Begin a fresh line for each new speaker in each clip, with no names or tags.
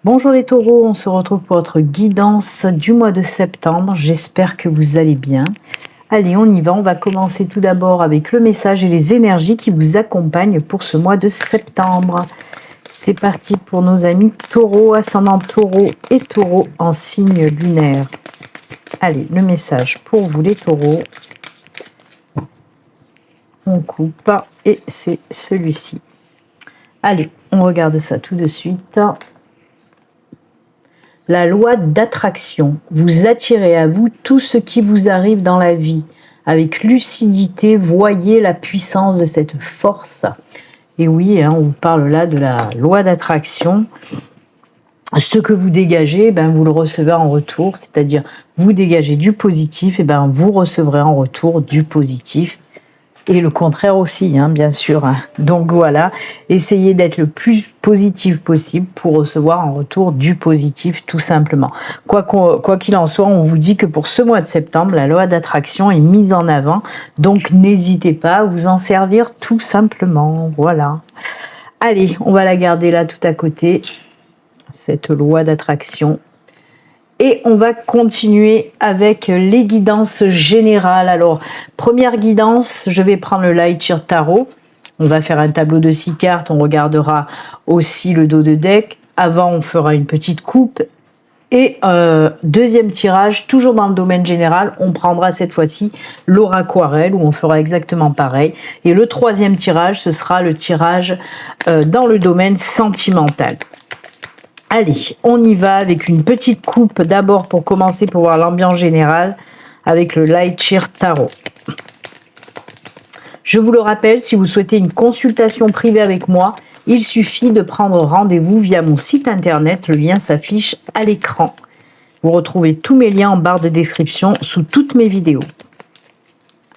Bonjour les taureaux, on se retrouve pour votre guidance du mois de septembre. J'espère que vous allez bien. Allez, on y va. On va commencer tout d'abord avec le message et les énergies qui vous accompagnent pour ce mois de septembre. C'est parti pour nos amis taureaux, ascendant taureau et taureau en signe lunaire. Allez, le message pour vous les taureaux. On coupe et c'est celui-ci. Allez, on regarde ça tout de suite. La loi d'attraction. Vous attirez à vous tout ce qui vous arrive dans la vie. Avec lucidité, voyez la puissance de cette force. Et oui, on vous parle là de la loi d'attraction. Ce que vous dégagez, vous le recevez en retour. C'est-à-dire, vous dégagez du positif, et vous recevrez en retour du positif. Et le contraire aussi, bien sûr. Donc voilà, essayez d'être le plus positif possible pour recevoir en retour du positif, tout simplement. Quoi qu'il en soit, on vous dit que pour ce mois de septembre, la loi d'attraction est mise en avant. Donc n'hésitez pas à vous en servir tout simplement. Voilà. Allez, on va la garder là tout à côté, cette loi d'attraction. Et on va continuer avec les guidances générales. Alors, première guidance, je vais prendre le Light Year Tarot. On va faire un tableau de 6 cartes. On regardera aussi le dos de deck. Avant, on fera une petite coupe. Et deuxième tirage, toujours dans le domaine général, on prendra cette fois-ci l'aura aquarelle, où on fera exactement pareil. Et le troisième tirage, ce sera le tirage dans le domaine sentimental. Allez, on y va avec une petite coupe d'abord pour commencer, pour voir l'ambiance générale avec le Light Year Tarot. Je vous le rappelle, si vous souhaitez une consultation privée avec moi, il suffit de prendre rendez-vous via mon site internet. Le lien s'affiche à l'écran. Vous retrouvez tous mes liens en barre de description sous toutes mes vidéos.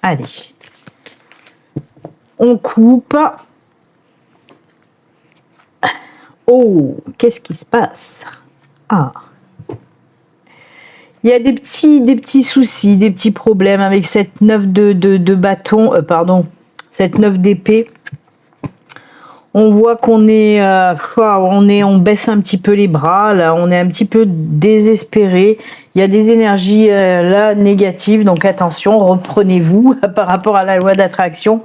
Allez, on coupe. Oh, qu'est-ce qui se passe? Ah, il y a des petits soucis, des petits problèmes avec cette 9 de bâton, cette 9 d'épée. On voit qu'on est, on baisse un petit peu les bras, là, on est un petit peu désespéré. Il y a des énergies là négatives, donc attention, reprenez-vous par rapport à la loi d'attraction.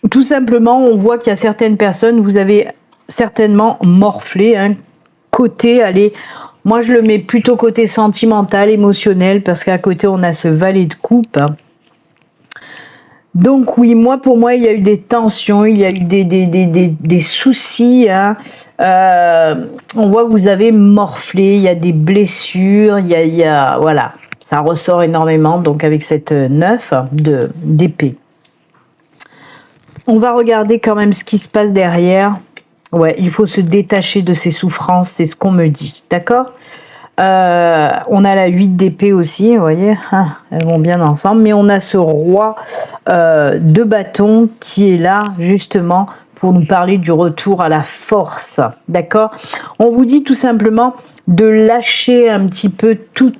Tout simplement, on voit qu'il y a certaines personnes, vous avez certainement morflé, côté, allez, moi je le mets plutôt côté sentimental, émotionnel, parce qu'à côté on a ce valet de coupe. Donc oui, pour moi il y a eu des tensions, il y a eu des soucis, on voit que vous avez morflé, il y a des blessures, il y a voilà, ça ressort énormément, donc avec cette 9 d'épée. On va regarder quand même ce qui se passe derrière. Ouais, il faut se détacher de ces souffrances, c'est ce qu'on me dit, d'accord? On a la 8 d'épée aussi, vous voyez, elles vont bien ensemble, mais on a ce roi de bâton qui est là justement pour nous parler du retour à la force, d'accord? On vous dit tout simplement de lâcher un petit peu tous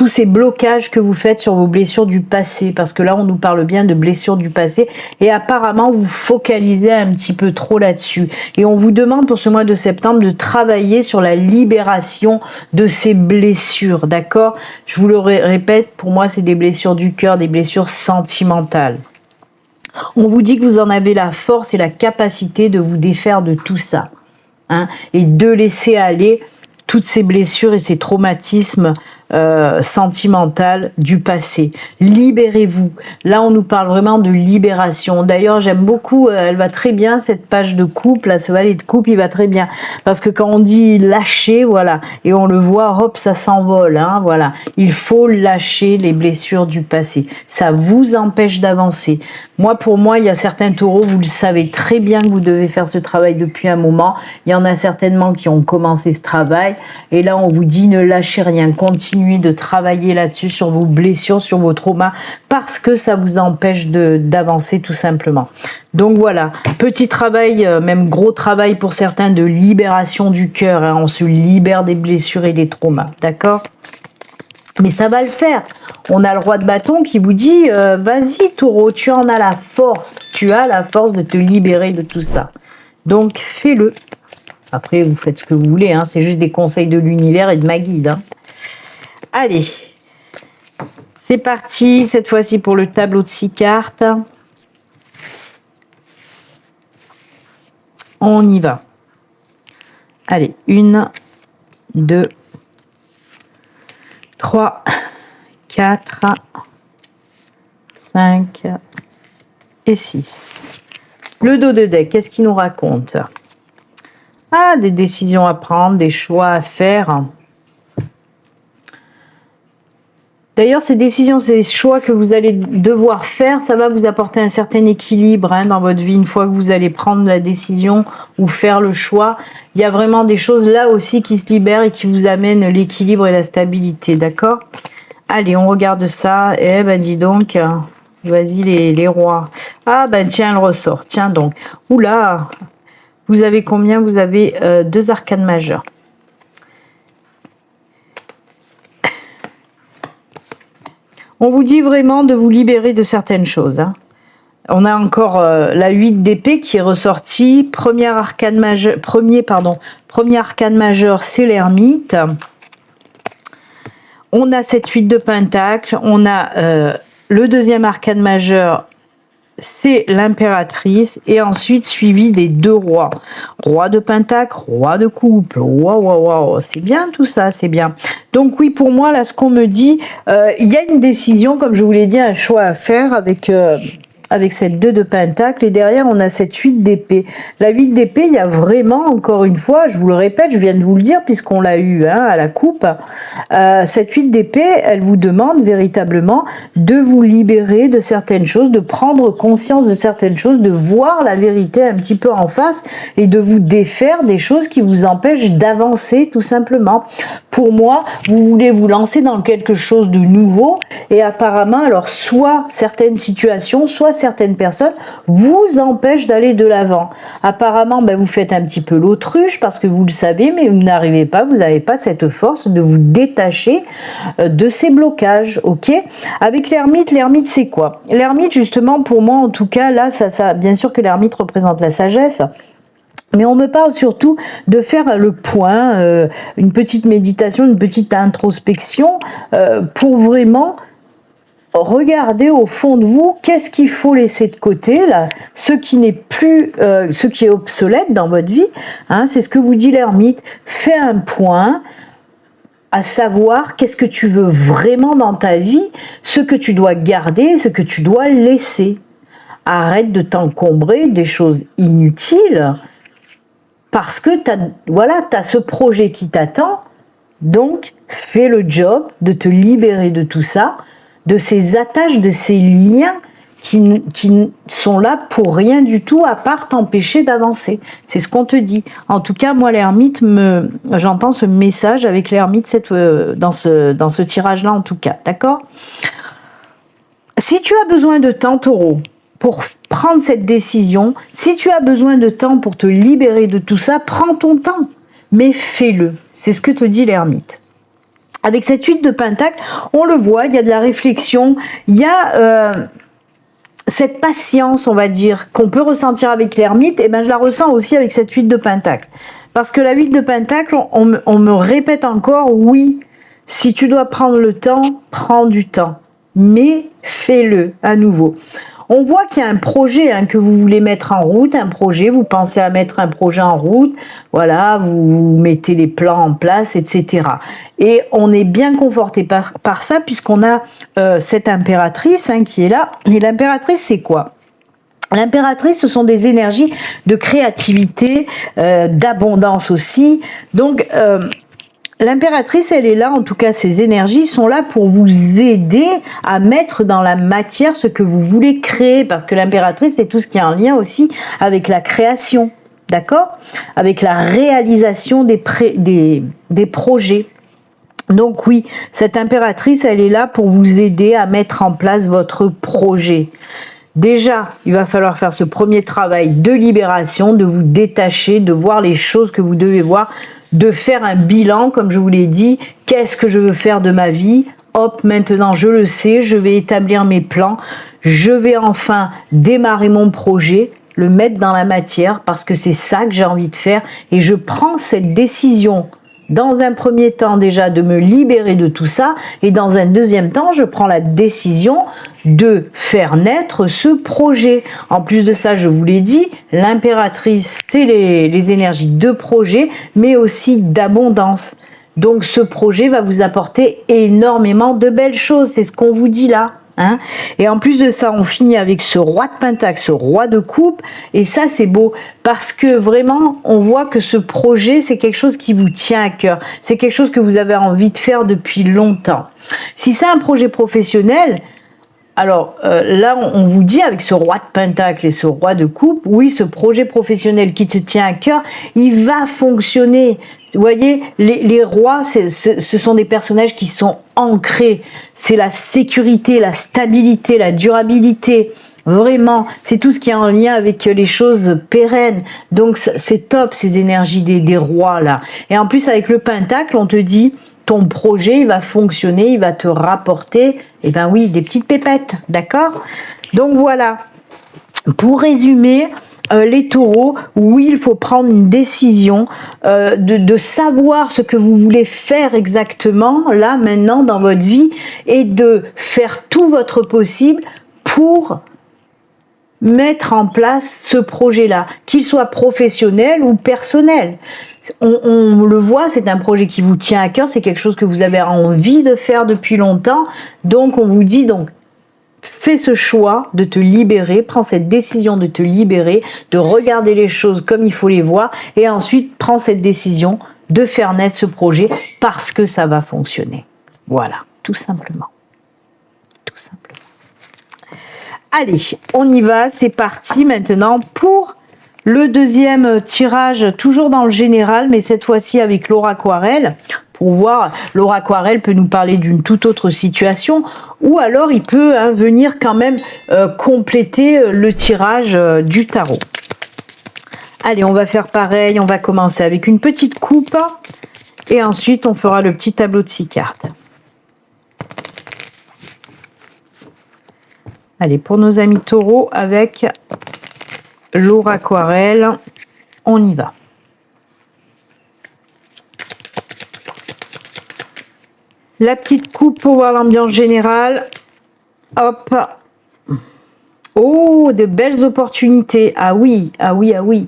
ces blocages que vous faites sur vos blessures du passé, parce que là on nous parle bien de blessures du passé et apparemment vous focalisez un petit peu trop là-dessus, et on vous demande pour ce mois de septembre de travailler sur la libération de ces blessures, d'accord? Je vous le répète, pour moi c'est des blessures du cœur, des blessures sentimentales. On vous dit que vous en avez la force et la capacité de vous défaire de tout ça, et de laisser aller toutes ces blessures et ces traumatismes sentimentaux du passé. Libérez-vous. Là, on nous parle vraiment de libération. D'ailleurs, j'aime beaucoup, elle va très bien, cette page de coupe, là, ce valet de coupe, il va très bien. Parce que quand on dit lâcher, voilà, et on le voit, hop, ça s'envole, voilà. Il faut lâcher les blessures du passé. Ça vous empêche d'avancer. Pour moi, il y a certains taureaux, vous le savez très bien que vous devez faire ce travail depuis un moment. Il y en a certainement qui ont commencé ce travail. Et là, on vous dit ne lâchez rien. Continuez de travailler là-dessus, sur vos blessures, sur vos traumas, parce que ça vous empêche d'avancer tout simplement. Donc voilà, petit travail, même gros travail pour certains, de libération du cœur. On se libère des blessures et des traumas, d'accord ? Mais ça va le faire. On a le roi de bâton qui vous dit vas-y taureau, tu en as la force. Tu as la force de te libérer de tout ça. Donc fais-le. Après, vous faites ce que vous voulez, hein. C'est juste des conseils de l'univers et de ma guide. Hein. Allez, c'est parti, cette fois-ci pour le tableau de 6 cartes. On y va. Allez, 1, 2, 3, 4, 5 et 6. Le dos de deck, qu'est-ce qu'il nous raconte? Ah, des décisions à prendre, des choix à faire. D'ailleurs, ces décisions, ces choix que vous allez devoir faire, ça va vous apporter un certain équilibre hein, dans votre vie. Une fois que vous allez prendre la décision ou faire le choix, il y a vraiment des choses là aussi qui se libèrent et qui vous amènent l'équilibre et la stabilité, d'accord? Allez, on regarde ça. Eh ben, dis donc, vas-y les rois. Ah ben tiens, elle ressort. Tiens donc. Oula, vous avez combien? Vous avez 2 arcanes majeures. On vous dit vraiment de vous libérer de certaines choses. Hein. On a encore la 8 d'épée qui est ressortie. Premier arcane majeur, c'est l'ermite. On a cette 8 de pentacle. On a le deuxième arcane majeur, c'est l'impératrice. Et ensuite, suivi des 2 rois. Roi de pentacle, roi de coupe. Waouh, waouh, waouh. C'est bien tout ça, c'est bien. Donc oui, pour moi, là, ce qu'on me dit, il y a une décision, comme je vous l'ai dit, un choix à faire avec cette 2 de pentacle. Et derrière, on a cette 8 d'épée. La 8 d'épée, il y a vraiment, encore une fois, je vous le répète, je viens de vous le dire, puisqu'on l'a eu hein, à la coupe. Cette 8 d'épée, elle vous demande véritablement de vous libérer de certaines choses, de prendre conscience de certaines choses, de voir la vérité un petit peu en face et de vous défaire des choses qui vous empêchent d'avancer tout simplement. Pour moi, vous voulez vous lancer dans quelque chose de nouveau et apparemment, alors soit certaines situations, soit certaines personnes vous empêchent d'aller de l'avant. Apparemment, ben, vous faites un petit peu l'autruche parce que vous le savez, mais vous n'arrivez pas, vous n'avez pas cette force de vous détacher de ces blocages, ok? Avec l'ermite c'est quoi? L'ermite, justement, pour moi, en tout cas, là, ça bien sûr que l'ermite représente la sagesse, mais on me parle surtout de faire le point, une petite méditation, une petite introspection pour vraiment regardez au fond de vous, qu'est-ce qu'il faut laisser de côté, là, ce qui n'est plus, ce qui est obsolète dans votre vie, hein, c'est ce que vous dit l'ermite, fais un point, à savoir qu'est-ce que tu veux vraiment dans ta vie, ce que tu dois garder, ce que tu dois laisser. Arrête de t'encombrer des choses inutiles, parce que t'as ce projet qui t'attend, donc fais le job de te libérer de tout ça, de ces attaches, de ces liens qui sont là pour rien du tout à part t'empêcher d'avancer. C'est ce qu'on te dit. En tout cas, moi, l'ermite, j'entends ce message avec l'ermite dans ce tirage-là, en tout cas. D'accord? Si tu as besoin de temps, taureau, pour prendre cette décision, si tu as besoin de temps pour te libérer de tout ça, prends ton temps, mais fais-le. C'est ce que te dit l'ermite. Avec cette 8 de pentacle, on le voit, il y a de la réflexion, il y a cette patience, on va dire, qu'on peut ressentir avec l'ermite, et ben je la ressens aussi avec cette 8 de pentacle. Parce que la 8 de pentacle, on me répète encore, oui, si tu dois prendre le temps, prends du temps, mais fais-le à nouveau. On voit qu'il y a un projet hein, que vous voulez mettre en route, un projet, vous pensez à mettre un projet en route, voilà, vous mettez les plans en place, etc. Et on est bien conforté par ça, puisqu'on a cette impératrice hein, qui est là. Et l'impératrice, c'est quoi? L'impératrice, ce sont des énergies de créativité, d'abondance aussi. Donc, l'impératrice, elle est là, en tout cas ses énergies sont là pour vous aider à mettre dans la matière ce que vous voulez créer, parce que l'impératrice, c'est tout ce qui est en lien aussi avec la création, d'accord? Avec la réalisation des projets. Donc oui, cette impératrice, elle est là pour vous aider à mettre en place votre projet. Déjà, il va falloir faire ce premier travail de libération, de vous détacher, de voir les choses que vous devez voir, de faire un bilan, comme je vous l'ai dit, qu'est-ce que je veux faire de ma vie? Hop, maintenant je le sais, je vais établir mes plans, je vais enfin démarrer mon projet. le mettre dans la matière parce que c'est ça que j'ai envie de faire et je prends cette décision dans un premier temps déjà de me libérer de tout ça et dans un deuxième temps je prends la décision de faire naître ce projet. En plus de ça, je vous l'ai dit, l'impératrice c'est les énergies de projet mais aussi d'abondance. Donc ce projet va vous apporter énormément de belles choses, c'est ce qu'on vous dit là. Hein, et en plus de ça, on finit avec ce roi de pentacle, ce roi de coupe, et ça c'est beau, parce que vraiment, on voit que ce projet, c'est quelque chose qui vous tient à cœur, c'est quelque chose que vous avez envie de faire depuis longtemps. Si c'est un projet professionnel, alors là, on vous dit avec ce roi de pentacle et ce roi de coupe, oui, ce projet professionnel qui te tient à cœur, il va fonctionner. Vous voyez, les rois, ce sont des personnages qui sont ancrés. C'est la sécurité, la stabilité, la durabilité. Vraiment, c'est tout ce qui est en lien avec les choses pérennes. Donc, c'est top, ces énergies des rois, là. Et en plus, avec le pentacle, on te dit, ton projet, il va fonctionner, il va te rapporter, eh ben oui, des petites pépettes, d'accord? Donc, voilà. Pour résumer, les taureaux, oui, il faut prendre une décision, de savoir ce que vous voulez faire exactement, là, maintenant, dans votre vie, et de faire tout votre possible pour mettre en place ce projet-là, qu'il soit professionnel ou personnel. On le voit, c'est un projet qui vous tient à cœur, c'est quelque chose que vous avez envie de faire depuis longtemps, donc on vous dit donc, fais ce choix de te libérer, prends cette décision de te libérer, de regarder les choses comme il faut les voir, et ensuite prends cette décision de faire naître ce projet parce que ça va fonctionner. Voilà, tout simplement. Tout simplement. Allez, on y va, c'est parti maintenant pour le deuxième tirage, toujours dans le général, mais cette fois-ci avec l'aura aquarelle. Pour voir, l'aura aquarelle peut nous parler d'une toute autre situation, ou alors il peut venir quand même compléter le tirage du tarot. Allez, on va faire pareil, on va commencer avec une petite coupe, et ensuite on fera le petit tableau de 6 cartes. Allez, pour nos amis taureaux, avec l'aura aquarelle, on y va. La petite coupe pour voir l'ambiance générale. Hop. Oh, de belles opportunités. Ah oui, ah oui, ah oui.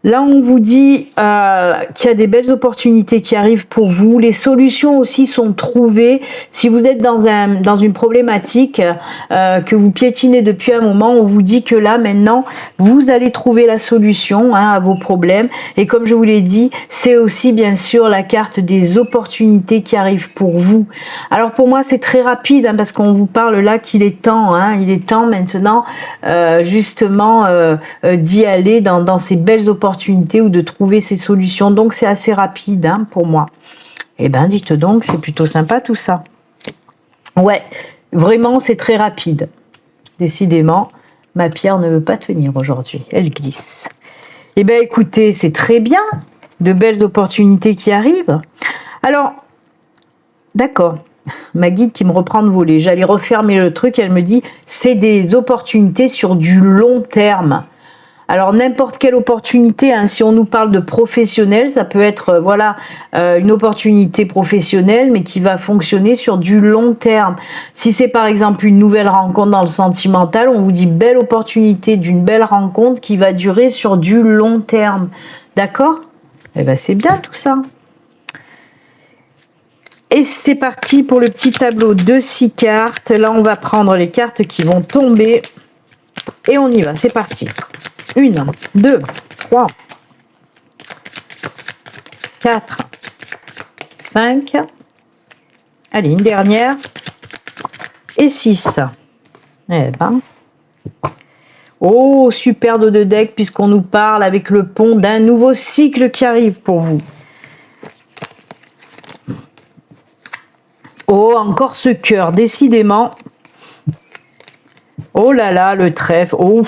Là, on vous dit qu'il y a des belles opportunités qui arrivent pour vous. Les solutions aussi sont trouvées. Si vous êtes dans une problématique que vous piétinez depuis un moment, on vous dit que là, maintenant, vous allez trouver la solution à vos problèmes. Et comme je vous l'ai dit, c'est aussi, bien sûr, la carte des opportunités qui arrivent pour vous. Alors, pour moi, c'est très rapide parce qu'on vous parle là qu'il est temps. Il est temps maintenant, justement, d'y aller dans ces belles opportunités ou de trouver ces solutions. Donc c'est assez rapide pour moi. Eh ben dites donc, c'est plutôt sympa tout ça. Ouais, vraiment c'est très rapide. Décidément, ma pierre ne veut pas tenir aujourd'hui. Elle glisse. Eh ben écoutez, c'est très bien. De belles opportunités qui arrivent. Alors, d'accord. Ma guide qui me reprend de voler. J'allais refermer le truc, elle me dit, c'est des opportunités sur du long terme. Alors n'importe quelle opportunité, si on nous parle de professionnel, ça peut être une opportunité professionnelle, mais qui va fonctionner sur du long terme. Si c'est par exemple une nouvelle rencontre dans le sentimental, on vous dit belle opportunité d'une belle rencontre qui va durer sur du long terme. D'accord? Eh ben c'est bien tout ça. Et c'est parti pour le petit tableau de 6 cartes. Là, on va prendre les cartes qui vont tomber. Et on y va, c'est parti. 1, 2, 3, 4, 5. Allez, une dernière. Et 6. Eh ben. Oh, super dos de deck, puisqu'on nous parle avec le pont d'un nouveau cycle qui arrive pour vous. Oh, encore ce cœur, décidément. Oh là là, le trèfle. Oh,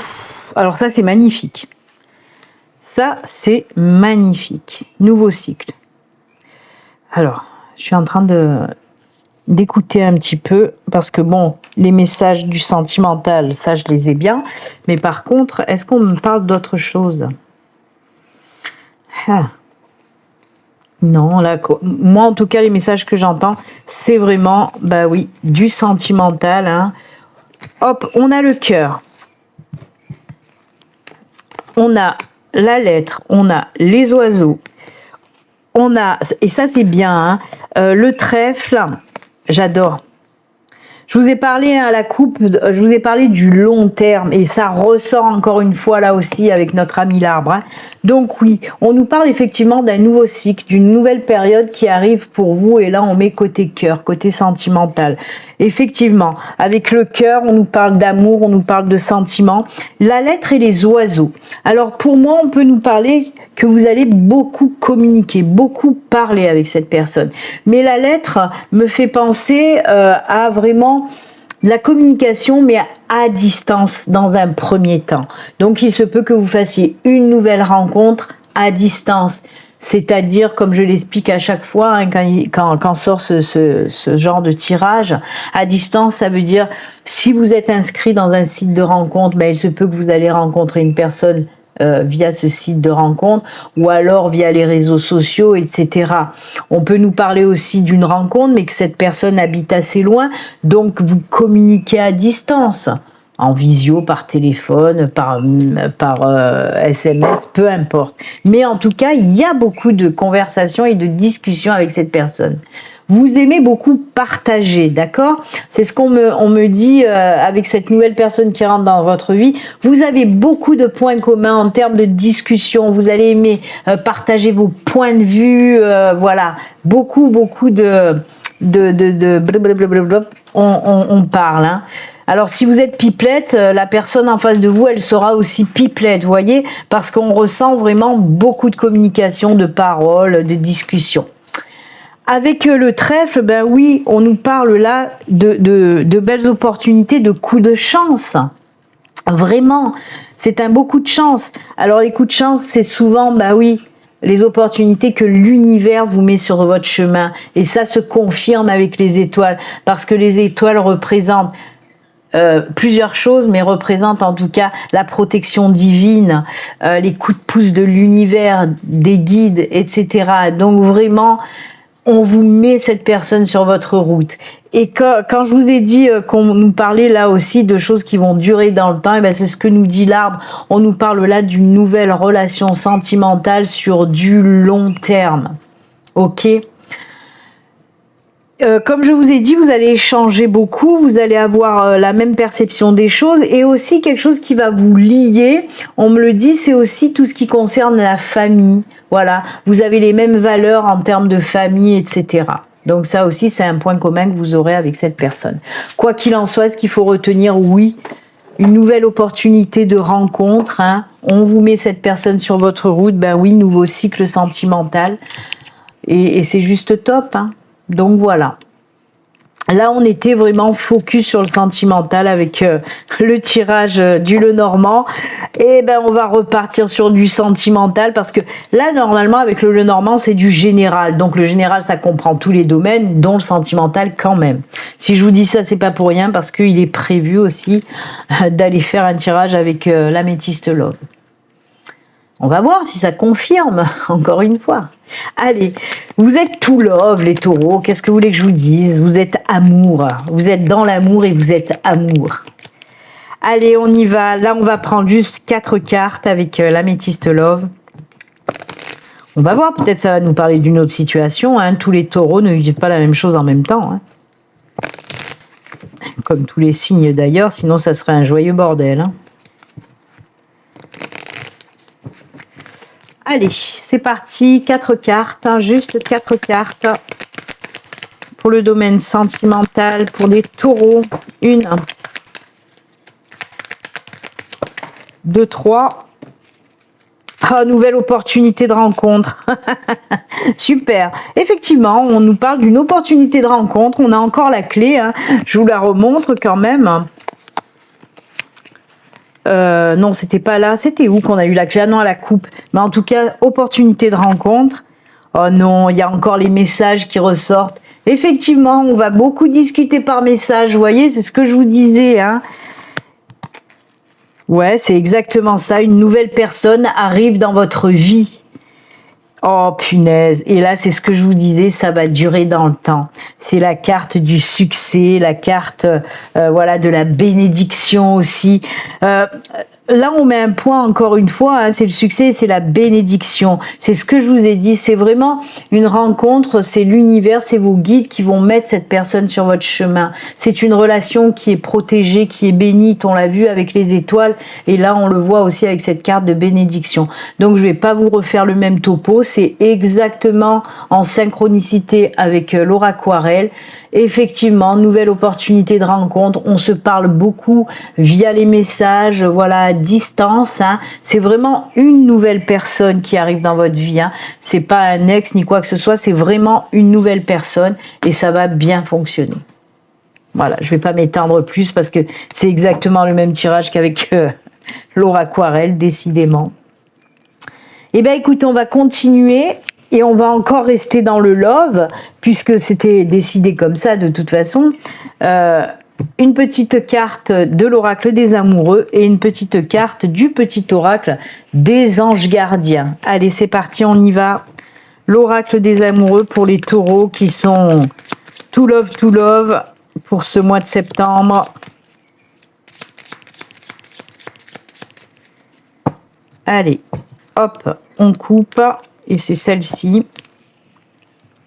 alors ça, c'est magnifique. Ça, c'est magnifique. Nouveau cycle. Alors, je suis en train d'écouter un petit peu, parce que bon, les messages du sentimental, ça je les ai bien, mais par contre, est-ce qu'on me parle d'autre chose? Non, là, moi en tout cas, les messages que j'entends, c'est vraiment, bah oui, du sentimental, hein. Hop, on a le cœur, on a la lettre, on a les oiseaux, on a, et ça c'est bien, hein, le trèfle, j'adore. Je vous ai parlé à la coupe, je vous ai parlé du long terme et ça ressort encore une fois là aussi avec notre ami l'arbre. Hein. Donc oui, on nous parle effectivement d'un nouveau cycle, d'une nouvelle période qui arrive pour vous et là on met côté cœur, côté sentimental. Effectivement, avec le cœur, on nous parle d'amour, on nous parle de sentiments. La lettre et les oiseaux. Alors pour moi, on peut nous parler que vous allez beaucoup communiquer, beaucoup parler avec cette personne. Mais la lettre me fait penser à vraiment la communication, mais à distance dans un premier temps. Donc il se peut que vous fassiez une nouvelle rencontre à distance. C'est-à-dire, comme je l'explique à chaque fois, hein, quand sort ce genre de tirage, à distance, ça veut dire, si vous êtes inscrit dans un site de rencontre, ben, il se peut que vous allez rencontrer une personne via ce site de rencontre, ou alors via les réseaux sociaux, etc. On peut nous parler aussi d'une rencontre, mais que cette personne habite assez loin, donc vous communiquez à distance. En visio, par téléphone, par SMS, peu importe. Mais en tout cas, il y a beaucoup de conversations et de discussions avec cette personne. Vous aimez beaucoup partager, d'accord? C'est ce on me dit avec cette nouvelle personne qui rentre dans votre vie. Vous avez beaucoup de points communs en termes de discussion. Vous allez aimer partager vos points de vue, voilà. Beaucoup de blablabla. On parle, hein. Alors, si vous êtes pipelette, la personne en face de vous, elle sera aussi pipelette, vous voyez, parce qu'on ressent vraiment beaucoup de communication, de paroles, de discussions. Avec le trèfle, ben oui, on nous parle là de belles opportunités, de coups de chance. Vraiment, c'est un beau coup de chance. Alors, les coups de chance, c'est souvent, ben oui, les opportunités que l'univers vous met sur votre chemin. Et ça se confirme avec les étoiles, parce que les étoiles représentent plusieurs choses, mais représentent en tout cas la protection divine, les coups de pouce de l'univers, des guides, etc. Donc vraiment, on vous met cette personne sur votre route. Et quand je vous ai dit qu'on nous parlait là aussi de choses qui vont durer dans le temps, et ben c'est ce que nous dit l'arbre. On nous parle là d'une nouvelle relation sentimentale sur du long terme. Ok ? Comme je vous ai dit, vous allez échanger beaucoup, vous allez avoir la même perception des choses et aussi quelque chose qui va vous lier. On me le dit, c'est aussi tout ce qui concerne la famille. Voilà, vous avez les mêmes valeurs en termes de famille, etc. Donc ça aussi, c'est un point commun que vous aurez avec cette personne. Quoi qu'il en soit, ce qu'il faut retenir, oui, une nouvelle opportunité de rencontre. Hein. On vous met cette personne sur votre route, ben oui, nouveau cycle sentimental. Et c'est juste top, hein. Donc voilà. Là, on était vraiment focus sur le sentimental avec le tirage du Lenormand. Et ben, on va repartir sur du sentimental parce que là, normalement, avec le Lenormand, c'est du général. Donc le général, ça comprend tous les domaines, dont le sentimental quand même. Si je vous dis ça, c'est pas pour rien parce qu'il est prévu aussi d'aller faire un tirage avec l'améthyste love. On va voir si ça confirme, encore une fois. Allez, vous êtes tout love, les taureaux. Qu'est-ce que vous voulez que je vous dise? Vous êtes amour. Vous êtes dans l'amour et vous êtes amour. Allez, on y va. Là, on va prendre juste 4 cartes avec l'améthyste love. On va voir, peut-être ça va nous parler d'une autre situation. Hein. Tous les taureaux ne vivent pas la même chose en même temps. Hein. Comme tous les signes d'ailleurs, sinon ça serait un joyeux bordel. Hein. Allez, c'est parti, 4 cartes, hein, juste 4 cartes pour le domaine sentimental, pour les taureaux. 1, 2, 3. Ah, nouvelle opportunité de rencontre. Super. Effectivement, on nous parle d'une opportunité de rencontre. On a encore la clé, hein. Je vous la remontre quand même. Non, c'était pas là. C'était où qu'on a eu la clé? Ah non, à la coupe. Mais en tout cas, opportunité de rencontre. Oh non, il y a encore les messages qui ressortent. Effectivement, on va beaucoup discuter par message, vous voyez, c'est ce que je vous disais, hein. Ouais, c'est exactement ça, une nouvelle personne arrive dans votre vie. Oh punaise, et là c'est ce que je vous disais, ça va durer dans le temps. C'est la carte du succès, la carte voilà, de la bénédiction aussi. Là on met un point encore une fois, hein, c'est le succès, c'est la bénédiction. C'est ce que je vous ai dit, c'est vraiment une rencontre, c'est l'univers, c'est vos guides qui vont mettre cette personne sur votre chemin. C'est une relation qui est protégée, qui est bénite, on l'a vu avec les étoiles, et là on le voit aussi avec cette carte de bénédiction. Donc je vais pas vous refaire le même topo, c'est exactement en synchronicité avec Laura Aquarelle. Effectivement, nouvelle opportunité de rencontre, on se parle beaucoup via les messages, voilà, à distance, hein. C'est vraiment une nouvelle personne qui arrive dans votre vie, hein. C'est pas un ex ni quoi que ce soit, c'est vraiment une nouvelle personne et ça va bien fonctionner. Voilà, je vais pas m'étendre plus parce que c'est exactement le même tirage qu'avec Laura Aquarelle, décidément. Eh bien écoute, on va continuer. Et on va encore rester dans le love, puisque c'était décidé comme ça de toute façon. Une petite carte de l'oracle des amoureux et une petite carte du petit oracle des anges gardiens. Allez, c'est parti, on y va. L'oracle des amoureux pour les taureaux qui sont to love pour ce mois de septembre. Allez, hop, on coupe. Et c'est celle-ci.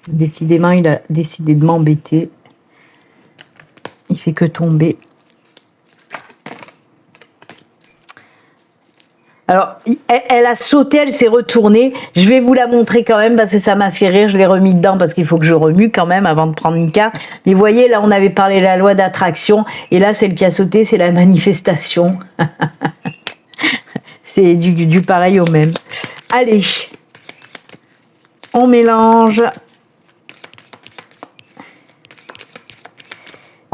Décidément, il a décidé de m'embêter. Il fait que tomber. Alors, elle a sauté, elle s'est retournée. Je vais vous la montrer quand même parce que ça m'a fait rire. Je l'ai remis dedans parce qu'il faut que je remue quand même avant de prendre une carte. Mais vous voyez, là, on avait parlé de la loi d'attraction. Et là, celle qui a sauté, c'est la manifestation. C'est du pareil au même. Allez. On mélange.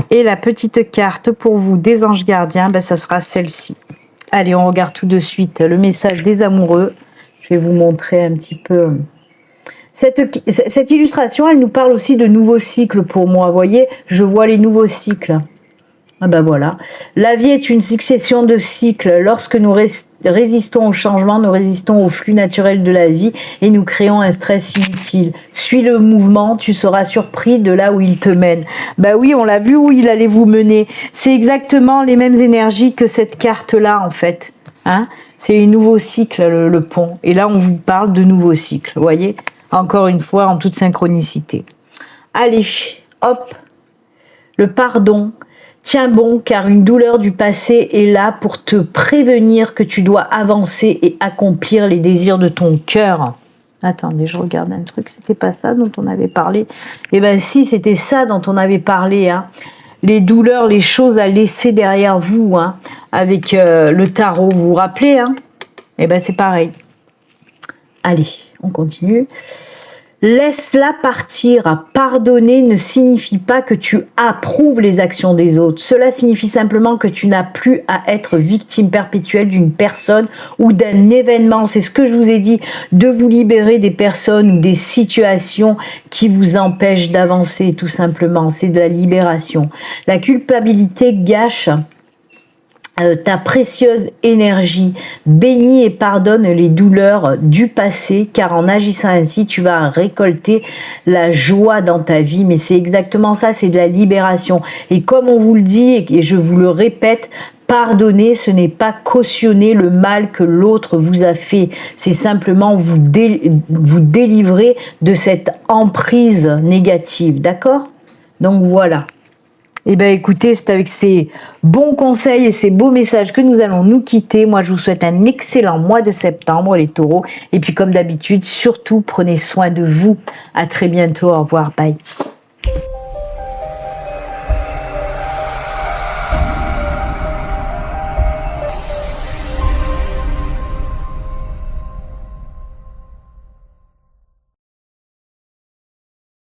Et la petite carte pour vous des anges gardiens, ben ça sera celle-ci. Allez, on regarde tout de suite le message des amoureux. Je vais vous montrer un petit peu. Cette illustration, elle nous parle aussi de nouveaux cycles pour moi. Vous voyez, je vois les nouveaux cycles. Ah ben voilà. La vie est une succession de cycles. Lorsque nous résistons au changement, nous résistons au flux naturel de la vie et nous créons un stress inutile. Suis le mouvement, tu seras surpris de là où il te mène. Bah oui, on l'a vu où il allait vous mener. C'est exactement les mêmes énergies que cette carte-là en fait. Hein, c'est les nouveaux cycles, le pont. Et là, on vous parle de nouveaux cycles. Vous voyez, encore une fois, en toute synchronicité. Allez, hop, le pardon. Tiens bon, car une douleur du passé est là pour te prévenir que tu dois avancer et accomplir les désirs de ton cœur. Attendez, je regarde un truc, c'était pas ça dont on avait parlé. Eh bien si, c'était ça dont on avait parlé, hein. Les douleurs, les choses à laisser derrière vous, hein, avec le tarot, vous vous rappelez, hein. Eh bien c'est pareil. Allez, on continue. Laisse-la partir. Pardonner ne signifie pas que tu approuves les actions des autres. Cela signifie simplement que tu n'as plus à être victime perpétuelle d'une personne ou d'un événement. C'est ce que je vous ai dit, de vous libérer des personnes ou des situations qui vous empêchent d'avancer, tout simplement. C'est de la libération. La culpabilité gâche ta précieuse énergie. Bénis et pardonne les douleurs du passé, car en agissant ainsi, tu vas récolter la joie dans ta vie. Mais c'est exactement ça, c'est de la libération. Et comme on vous le dit, et je vous le répète, pardonner, ce n'est pas cautionner le mal que l'autre vous a fait. C'est simplement vous délivrer de cette emprise négative. D'accord? Donc voilà. Eh bien écoutez, c'est avec ces bons conseils et ces beaux messages que nous allons nous quitter. Moi, je vous souhaite un excellent mois de septembre, les taureaux. Et puis comme d'habitude, surtout, prenez soin de vous. À très bientôt. Au revoir. Bye.